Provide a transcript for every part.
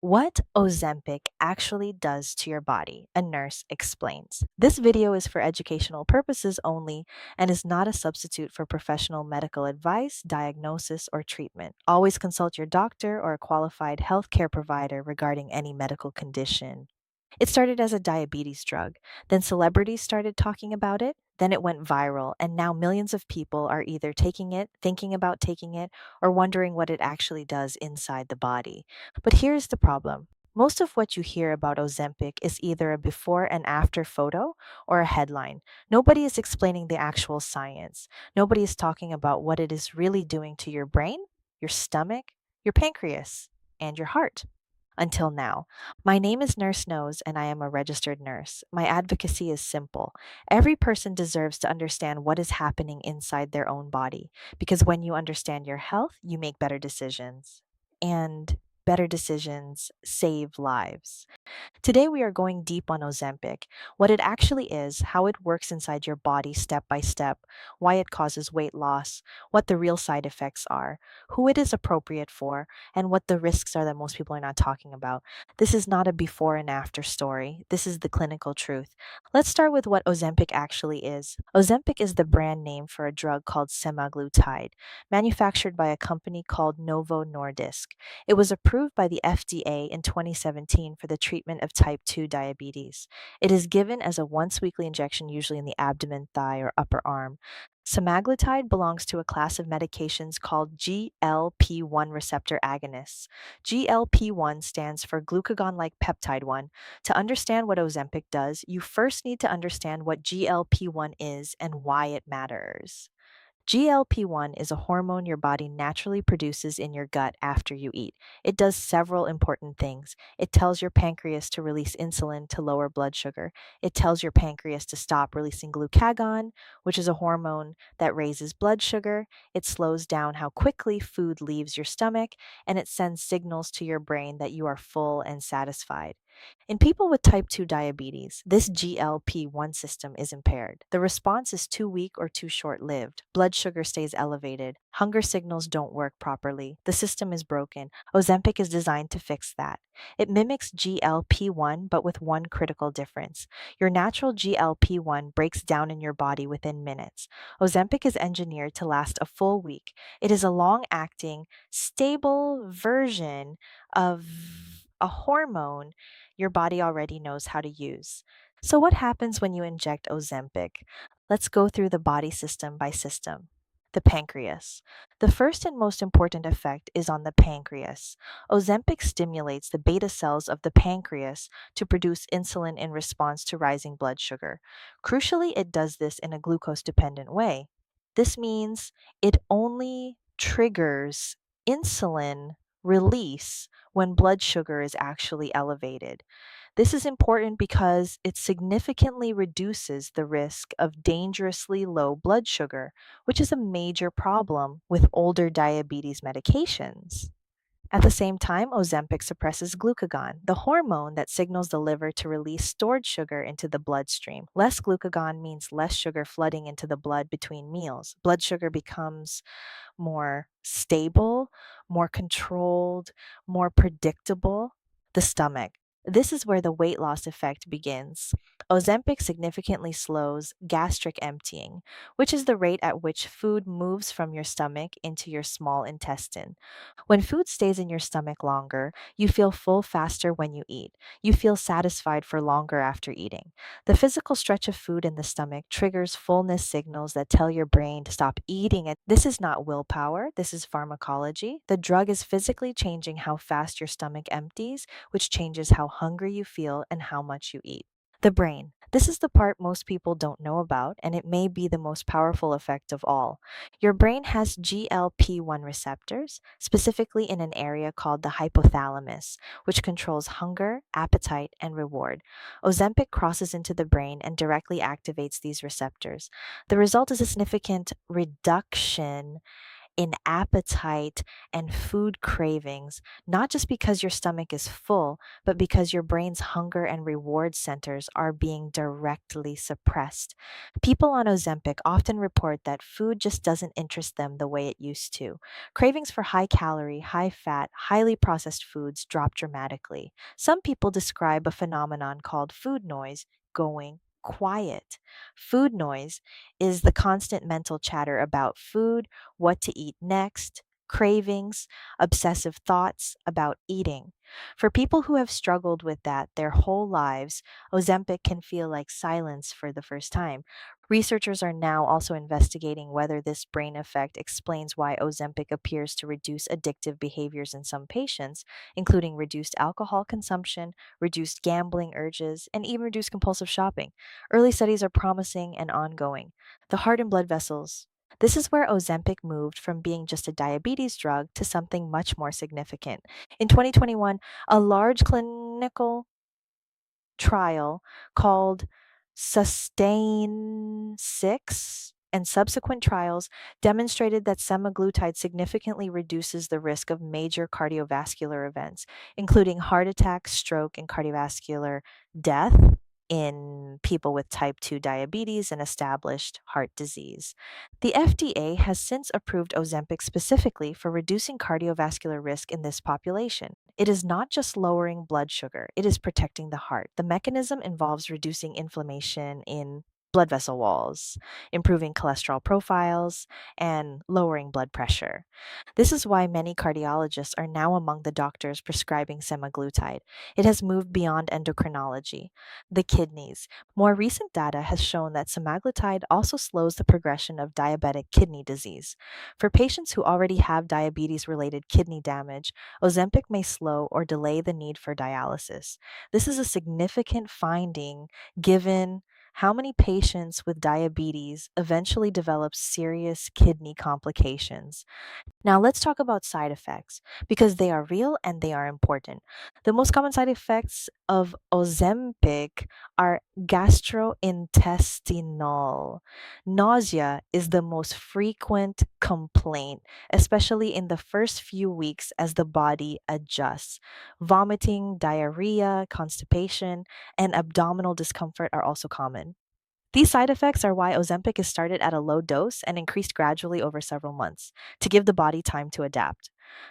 What Ozempic actually does to your body, a nurse explains. This video is for educational purposes only and is not a substitute for professional medical advice, diagnosis, or treatment. Always consult your doctor or a qualified healthcare provider regarding any medical condition. It started as a diabetes drug, then celebrities started talking about it, then it went viral, and now millions of people are either taking it, thinking about taking it, or wondering what it actually does inside the body. But here's the problem. Most of what you hear about Ozempic is either a before and after photo or a headline. Nobody is explaining the actual science. Nobody is talking about what it is really doing to your brain, your stomach, your pancreas, and your heart. Until now. My name is Nurse Nose, and I am a registered nurse. My advocacy is simple. Every person deserves to understand what is happening inside their own body, because when you understand your health, you make better decisions. And better decisions save lives. Today, we are going deep on Ozempic, what it actually is, how it works inside your body step by step, why it causes weight loss, what the real side effects are, who it is appropriate for, and what the risks are that most people are not talking about. This is not a before and after story. This is the clinical truth. Let's start with what Ozempic actually is. Ozempic is the brand name for a drug called Semaglutide, manufactured by a company called Novo Nordisk. It was approved by the FDA in 2017 for the treatment of type 2 diabetes. It is given as a once weekly injection, usually in the abdomen, thigh, or upper arm. Semaglutide belongs to a class of medications called GLP-1 receptor agonists. GLP-1 stands for glucagon like peptide 1. To understand what Ozempic does, you first need to understand what GLP-1 is and why it matters. GLP-1 is a hormone your body naturally produces in your gut after you eat. It does several important things. It tells your pancreas to release insulin to lower blood sugar. It tells your pancreas to stop releasing glucagon, which is a hormone that raises blood sugar. It slows down how quickly food leaves your stomach, and it sends signals to your brain that you are full and satisfied. In people with type 2 diabetes, this GLP-1 system is impaired. The response is too weak or too short lived. Blood sugar stays elevated. Hunger signals don't work properly. The system is broken. Ozempic is designed to fix that. It mimics GLP-1, but with one critical difference. Your natural GLP-1 breaks down in your body within minutes. Ozempic is engineered to last a full week. It is a long acting, stable version of a hormone your body already knows how to use. So, what happens when you inject Ozempic? Let's go through the body system by system. The pancreas. The first and most important effect is on the pancreas. Ozempic stimulates the beta cells of the pancreas to produce insulin in response to rising blood sugar. Crucially, it does this in a glucose dependent way. This means it only triggers insulin release when blood sugar is actually elevated. This is important because it significantly reduces the risk of dangerously low blood sugar, which is a major problem with older diabetes medications. At the same time, Ozempic suppresses glucagon, the hormone that signals the liver to release stored sugar into the bloodstream. Less glucagon means less sugar flooding into the blood between meals. Blood sugar becomes more stable, more controlled, more predictable. The stomach. This is where the weight loss effect begins. Ozempic significantly slows gastric emptying, which is the rate at which food moves from your stomach into your small intestine. When food stays in your stomach longer, you feel full faster when you eat. You feel satisfied for longer after eating. The physical stretch of food in the stomach triggers fullness signals that tell your brain to stop eating it. This is not willpower, this is pharmacology. The drug is physically changing how fast your stomach empties, which changes how hungry you feel and how much you eat. The brain. This is the part most people don't know about, and it may be the most powerful effect of all. Your brain has GLP-1 receptors, specifically in an area called the hypothalamus, which controls hunger, appetite, and reward. Ozempic crosses into the brain and directly activates these receptors. The result is a significant reduction in appetite and food cravings, not just because your stomach is full, but because your brain's hunger and reward centers are being directly suppressed. People on Ozempic often report that food just doesn't interest them the way it used to. Cravings for high calorie, high fat, highly processed foods drop dramatically. Some people describe a phenomenon called food noise going quiet. Food noise is the constant mental chatter about food, what to eat next, cravings, obsessive thoughts about eating. For people who have struggled with that their whole lives, Ozempic can feel like silence for the first time. Researchers are now also investigating whether this brain effect explains why Ozempic appears to reduce addictive behaviors in some patients, including reduced alcohol consumption, reduced gambling urges, and even reduced compulsive shopping. Early studies are promising and ongoing. The heart and blood vessels. This is where Ozempic moved from being just a diabetes drug to something much more significant. In 2021, a large clinical trial called Sustain 6 and subsequent trials demonstrated that semaglutide significantly reduces the risk of major cardiovascular events, including heart attack, stroke, and cardiovascular death in people with type 2 diabetes and established heart disease. The FDA has since approved Ozempic specifically for reducing cardiovascular risk in this population. It is not just lowering blood sugar, it is protecting the heart. The mechanism involves reducing inflammation in blood vessel walls, improving cholesterol profiles, and lowering blood pressure. This is why many cardiologists are now among the doctors prescribing semaglutide. It has moved beyond endocrinology. The kidneys. More recent data has shown that semaglutide also slows the progression of diabetic kidney disease. For patients who already have diabetes related kidney damage, Ozempic may slow or delay the need for dialysis. This is a significant finding given how many patients with diabetes eventually develop serious kidney complications. Now, let's talk about side effects because they are real and they are important. The most common side effects of Ozempic are gastrointestinal. Nausea is the most frequent complaint, especially in the first few weeks as the body adjusts. Vomiting, diarrhea, constipation, and abdominal discomfort are also common. These side effects are why Ozempic is started at a low dose and increased gradually over several months to give the body time to adapt.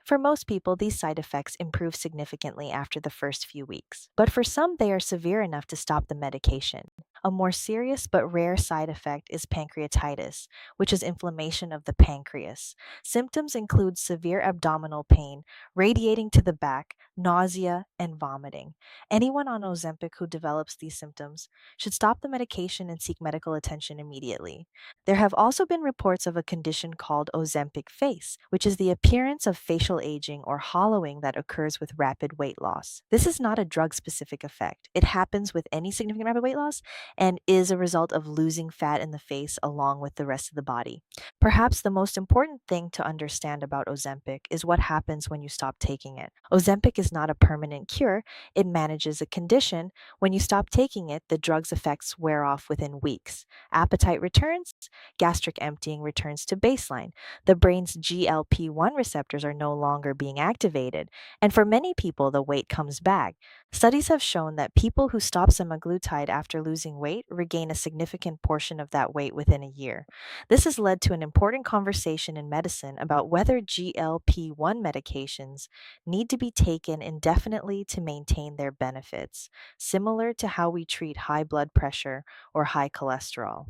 For most people, these side effects improve significantly after the first few weeks, but for some, they are severe enough to stop the medication. A more serious but rare side effect is pancreatitis, which is inflammation of the pancreas. Symptoms include severe abdominal pain, radiating to the back, nausea, and vomiting. Anyone on Ozempic who develops these symptoms should stop the medication and seek medical attention immediately. There have also been reports of a condition called Ozempic face, which is the appearance of facial aging or hollowing that occurs with rapid weight loss. This is not a drug specific effect. It happens with any significant rapid weight loss and is a result of losing fat in the face along with the rest of the body. Perhaps the most important thing to understand about Ozempic is what happens when you stop taking it. Ozempic is not a permanent cure, it manages a condition. When you stop taking it, the drug's effects wear off within weeks. Appetite returns, gastric emptying returns to baseline. The brain's GLP-1 receptors are no longer being activated, and for many people, the weight comes back. Studies have shown that people who stop semaglutide after losing weight regain a significant portion of that weight within a year. This has led to an important conversation in medicine about whether GLP-1 medications need to be taken indefinitely to maintain their benefits, similar to how we treat high blood pressure or high cholesterol.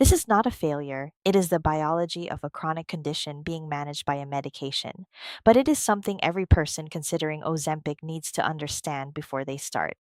This is not a failure, it is the biology of a chronic condition being managed by a medication. But it is something every person considering Ozempic needs to understand before they start.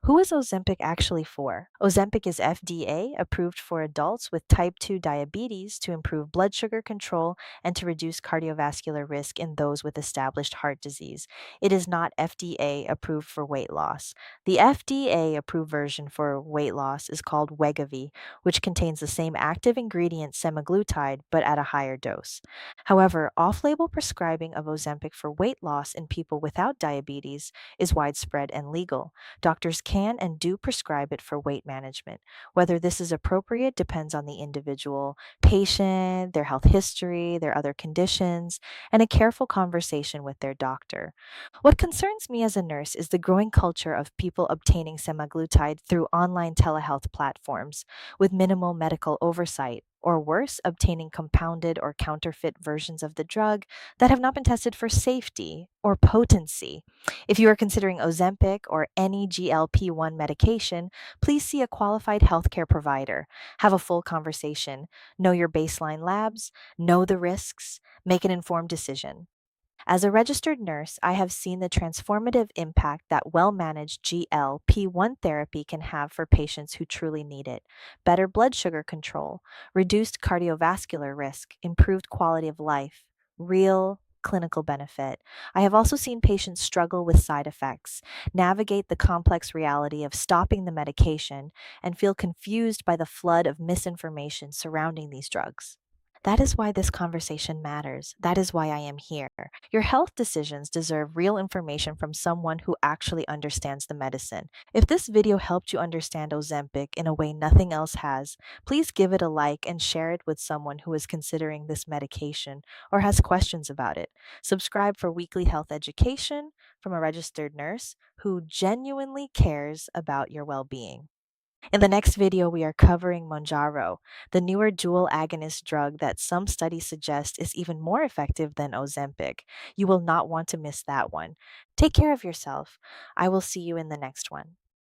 Who is Ozempic actually for? Ozempic is FDA approved for adults with type 2 diabetes to improve blood sugar control and to reduce cardiovascular risk in those with established heart disease. It is not FDA approved for weight loss. The FDA approved version for weight loss is called Wegovy, which contains the same active ingredient semaglutide but at a higher dose. However, off-label prescribing of Ozempic for weight loss in people without diabetes is widespread and legal. Doctors doctors can and do prescribe it for weight management. Whether this is appropriate depends on the individual patient, their health history, their other conditions, and a careful conversation with their doctor. What concerns me as a nurse is the growing culture of people obtaining semaglutide through online telehealth platforms with minimal medical oversight, or worse, obtaining compounded or counterfeit versions of the drug that have not been tested for safety or potency. If you are considering Ozempic or any GLP-1 medication, please see a qualified healthcare provider. Have a full conversation, know your baseline labs, know the risks, make an informed decision. As a registered nurse, I have seen the transformative impact that well managed GLP-1 therapy can have for patients who truly need it. Better blood sugar control, reduced cardiovascular risk, improved quality of life, real clinical benefit. I have also seen patients struggle with side effects, navigate the complex reality of stopping the medication, and feel confused by the flood of misinformation surrounding these drugs. That is why this conversation matters. That is why I am here. Your health decisions deserve real information from someone who actually understands the medicine. If this video helped you understand Ozempic in a way nothing else has, please give it a like and share it with someone who is considering this medication or has questions about it. Subscribe for weekly health education from a registered nurse who genuinely cares about your well being. In the next video, we are covering Monjaro, the newer dual agonist drug that some studies suggest is even more effective than Ozempic. You will not want to miss that one. Take care of yourself. I will see you in the next one.